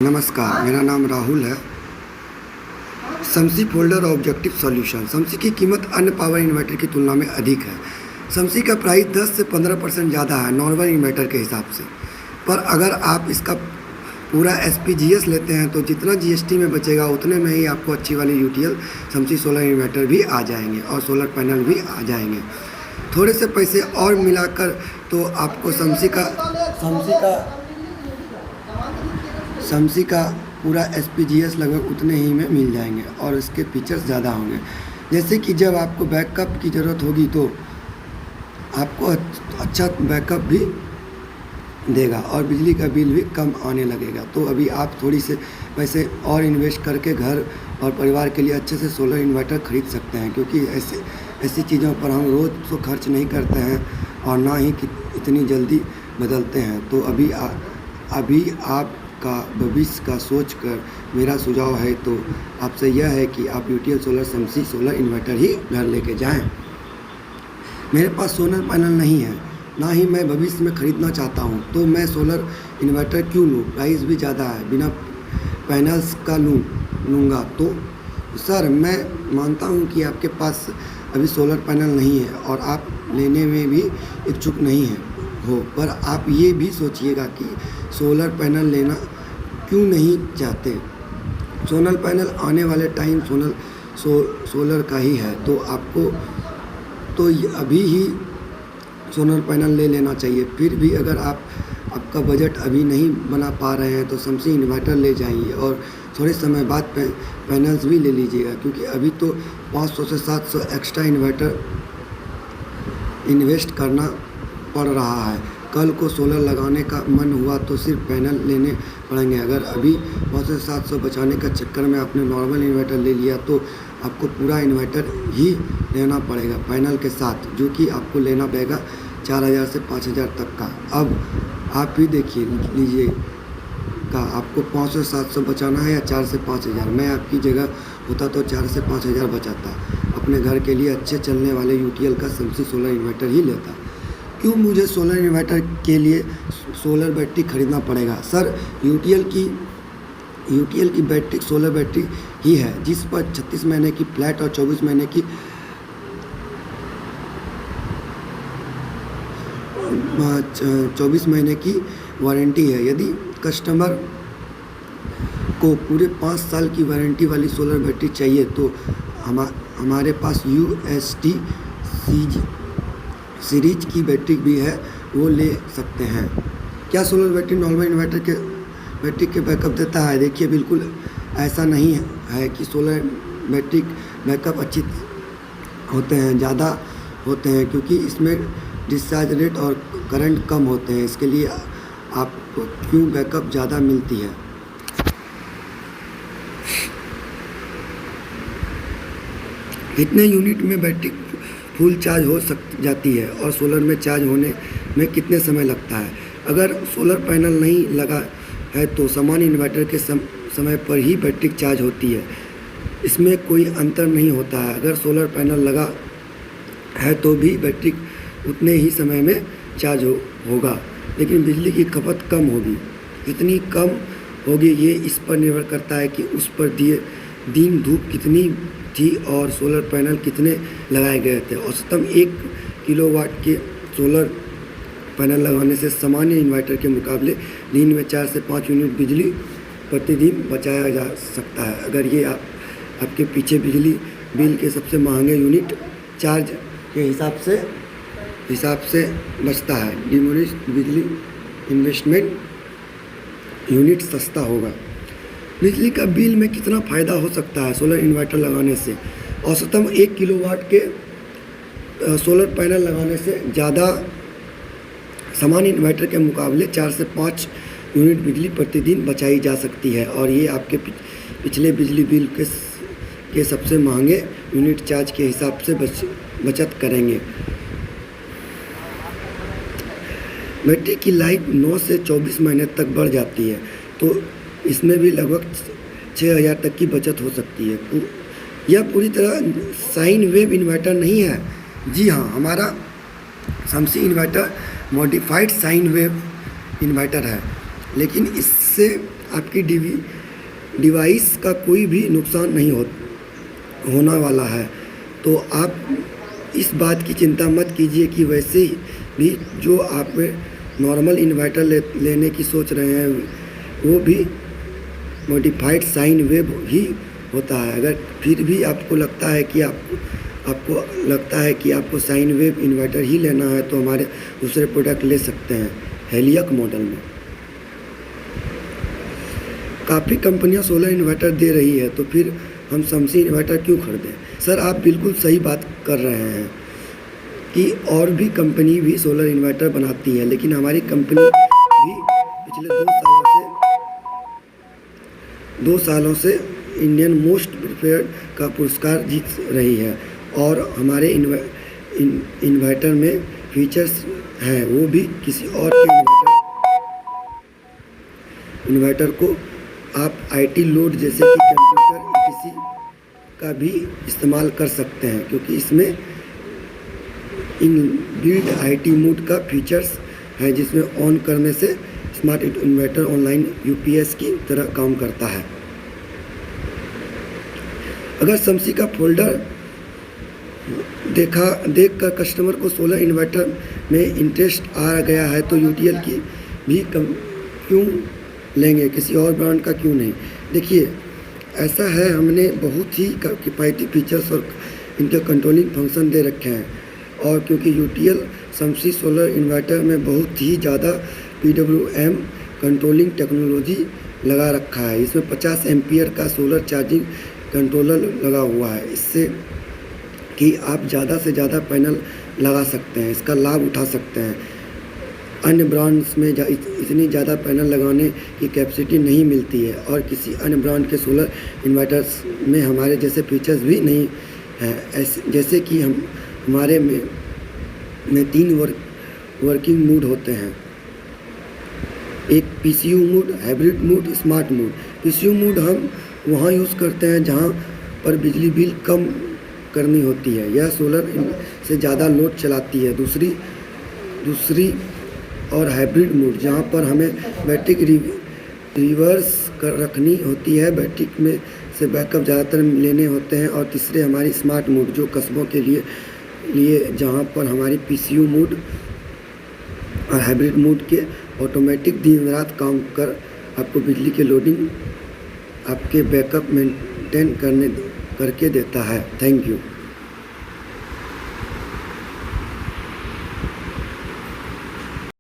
नमस्कार, मेरा नाम राहुल है। Shamsi folder objective solution. Shamsi की कीमत अन्य पावर इन्वर्टर की तुलना में अधिक है। शम्सी का प्राइस 10 से 15% ज़्यादा है नॉर्मल इन्वर्टर के हिसाब से, पर अगर आप इसका पूरा SPGS लेते हैं तो जितना GST में बचेगा उतने में ही आपको अच्छी वाली UTL शम्सी सोलर इन्वर्टर भी आ जाएंगे और सोलर पैनल भी आ जाएंगे। थोड़े से पैसे और मिलाकर तो आपको शम्सी का पूरा SPGS लगभग उतने ही में मिल जाएंगे और इसके फीचर्स ज़्यादा होंगे। जैसे कि जब आपको बैकअप की ज़रूरत होगी तो आपको अच्छा बैकअप भी देगा और बिजली का बिल भी कम आने लगेगा। तो अभी आप थोड़ी से पैसे और इन्वेस्ट करके घर और परिवार के लिए अच्छे से सोलर इन्वर्टर खरीद सकते हैं, क्योंकि ऐसी चीज़ों पर हम रोज़ तो खर्च नहीं करते हैं और ना ही इतनी जल्दी बदलते हैं। तो अभी आपका भविष्य का सोच कर मेरा सुझाव है तो आपसे यह है कि आप UTL सोलर शम्सी सोलर इन्वर्टर ही घर लेके जाएं। मेरे पास सोलर पैनल नहीं है, ना ही मैं भविष्य में ख़रीदना चाहता हूं, तो मैं सोलर इन्वर्टर क्यों लूं? प्राइस भी ज़्यादा है, बिना पैनल्स का लूँगा। तो सर, मैं मानता हूं कि आपके पास अभी सोलर पैनल नहीं है और आप लेने में भी इच्छुक नहीं हो, पर आप ये भी सोचिएगा कि सोलर पैनल लेना क्यों नहीं चाहते। सोलर पैनल आने वाले टाइम सोलर का ही है, तो आपको तो अभी ही सोलर पैनल ले लेना चाहिए। फिर भी अगर आपका बजट अभी नहीं बना पा रहे हैं तो शम्सी इन्वर्टर ले जाइए और थोड़े समय बाद पैनल्स भी ले लीजिएगा, क्योंकि अभी तो 500 से 700 एक्स्ट्रा इन्वर्टर इन्वेस्ट करना पड़ रहा है। कल को सोलर लगाने का मन हुआ तो सिर्फ पैनल लेने पड़ेंगे। अगर अभी 500 से 700 बचाने का चक्कर में आपने नॉर्मल इन्वर्टर ले लिया तो आपको पूरा इन्वर्टर ही लेना पड़ेगा पैनल के साथ, जो कि आपको लेना पड़ेगा 4000 से 5000 तक का। अब आप ही देखिए लीजिए का आपको 500 से 700 बचाना है या 4 से 5000। मैं आपकी जगह होता तो 4 से 5000 बचाता, अपने घर के लिए अच्छे चलने वाले UTL का शम्सी सोलर इन्वर्टर ही लेता। क्यों मुझे सोलर इन्वर्टर के लिए सोलर बैटरी खरीदना पड़ेगा? सर, UTL की बैटरी सोलर बैटरी ही है, जिस पर 36 महीने की फ्लैट और 24 महीने की 24 महीने की वारंटी है। यदि कस्टमर को पूरे 5 साल की वारंटी वाली सोलर बैटरी चाहिए तो हमारे पास UST सीरीज की बैटरी भी है, वो ले सकते हैं। क्या सोलर बैटरी नॉर्मल इन्वर्टर के बैटरी के बैकअप देता है? देखिए, बिल्कुल ऐसा नहीं है कि सोलर बैटरी बैकअप अच्छी होते हैं, ज़्यादा होते हैं, क्योंकि इसमें डिस्चार्ज रेट और करंट कम होते हैं। इसके लिए आपको क्यों बैकअप ज़्यादा मिलती है। कितने यूनिट में बैटरी फुल चार्ज हो जाती है और सोलर में चार्ज होने में कितने समय लगता है? अगर सोलर पैनल नहीं लगा है तो सामान्य इन्वर्टर के समय पर ही बैटरी चार्ज होती है, इसमें कोई अंतर नहीं होता है। अगर सोलर पैनल लगा है तो भी बैटरी उतने ही समय में चार्ज होगा, लेकिन बिजली की खपत कम होगी। कितनी कम होगी ये इस पर निर्भर करता है कि उस पर दिन धूप कितनी थी और सोलर पैनल कितने लगाए गए थे। औसतन 1 किलोवाट के सोलर पैनल लगाने से सामान्य इन्वर्टर के मुकाबले दिन में 4 से 5 यूनिट बिजली प्रतिदिन बचाया जा सकता है। अगर ये आपके पीछे बिजली बिल के सबसे महंगे यूनिट चार्ज के हिसाब से बचता है। डिमोनिस्ट बिजली इन्वेस्टमेंट यूनिट सस्ता होगा। बिजली का बिल में कितना फ़ायदा हो सकता है सोलर इन्वर्टर लगाने से? औसतन 1 किलोवाट के सोलर पैनल लगाने से ज़्यादा सामान्य इन्वर्टर के मुकाबले 4 से 5 यूनिट बिजली प्रतिदिन बचाई जा सकती है, और ये आपके पिछले बिजली बिल के सबसे महंगे यूनिट चार्ज के हिसाब से बचत करेंगे। बैटरी की लाइफ 9 से 24 महीने तक बढ़ जाती है, तो इसमें भी लगभग 6000 तक की बचत हो सकती है। यह पूरी तरह साइन वेव इन्वर्टर नहीं है। जी हाँ, हमारा Shamsi inverter modified sine wave inverter है, लेकिन इससे आपकी डिवाइस का कोई भी नुकसान नहीं होने वाला है। तो आप इस बात की चिंता मत कीजिए कि वैसे भी जो आप नॉर्मल इन्वर्टर लेने की सोच रहे हैं वो भी मॉडिफाइड साइन वेव ही होता है। अगर फिर भी आपको लगता है कि आपको साइन वेव इन्वर्टर ही लेना है तो हमारे दूसरे प्रोडक्ट ले सकते हैं हेलियक मॉडल में। काफ़ी कंपनियां सोलर इन्वर्टर दे रही है तो फिर हम शम्सी इन्वर्टर क्यों खरीदें। सर आप बिल्कुल सही बात कर रहे हैं कि और भी कंपनी भी सोलर इन्वर्टर बनाती है, लेकिन हमारी कंपनी भी पिछले 2 सालों से इंडियन मोस्ट प्रिफर्ड का पुरस्कार जीत रही है और हमारे इन्वर्टर में फीचर्स हैं वो भी किसी और के इन्वर्टर को आप आईटी लोड जैसे कि कंप्यूटर किसी का भी इस्तेमाल कर सकते हैं, क्योंकि इसमें इनबिल्ट आईटी मोड का फीचर्स है जिसमें ऑन करने से स्मार्ट इन्वर्टर ऑनलाइन यूपीएस की तरह काम करता है। अगर शम्सी का फोल्डर देखकर कस्टमर को सोलर इन्वर्टर में इंटरेस्ट आ गया है तो यूटीएल की भी क्यों लेंगे, किसी और ब्रांड का क्यों नहीं। देखिए ऐसा है, हमने बहुत ही किफ़ायती फीचर्स और इनके कंट्रोलिंग फंक्शन दे रखे हैं और क्योंकि यूटीएल शम्सी सोलर इन्वर्टर में बहुत ही ज़्यादा PWM कंट्रोलिंग टेक्नोलॉजी लगा रखा है। इसमें 50 एम्पियर का सोलर चार्जिंग कंट्रोलर लगा हुआ है, इससे कि आप ज़्यादा से ज़्यादा पैनल लगा सकते हैं, इसका लाभ उठा सकते हैं। अन्य ब्रांड्स में इतनी ज़्यादा पैनल लगाने की कैपेसिटी नहीं मिलती है और किसी अन्य ब्रांड के सोलर इन्वर्टर्स में हमारे जैसे फीचर्स भी नहीं हैं। जैसे कि हमारे में 3 वर्किंग मोड होते हैं, एक PCU mode, hybrid mode, smart mode. PCU mode हम वहाँ यूज़ करते हैं जहाँ पर बिजली बिल कम करनी होती है, यह सोलर से ज़्यादा लोड चलाती है। दूसरी और हाइब्रिड मोड जहाँ पर हमें बैटरी रिवर्स कर रखनी होती है, बैटरी में से बैकअप ज़्यादातर लेने होते हैं। और तीसरे हमारी स्मार्ट मोड जो कस्बों के लिए जहाँ पर हमारी PCU मोड और हाइब्रिड मोड के ऑटोमेटिक दिन रात काम कर आपको बिजली के लोडिंग आपके बैकअप मेंटेन करके देता है। Thank you.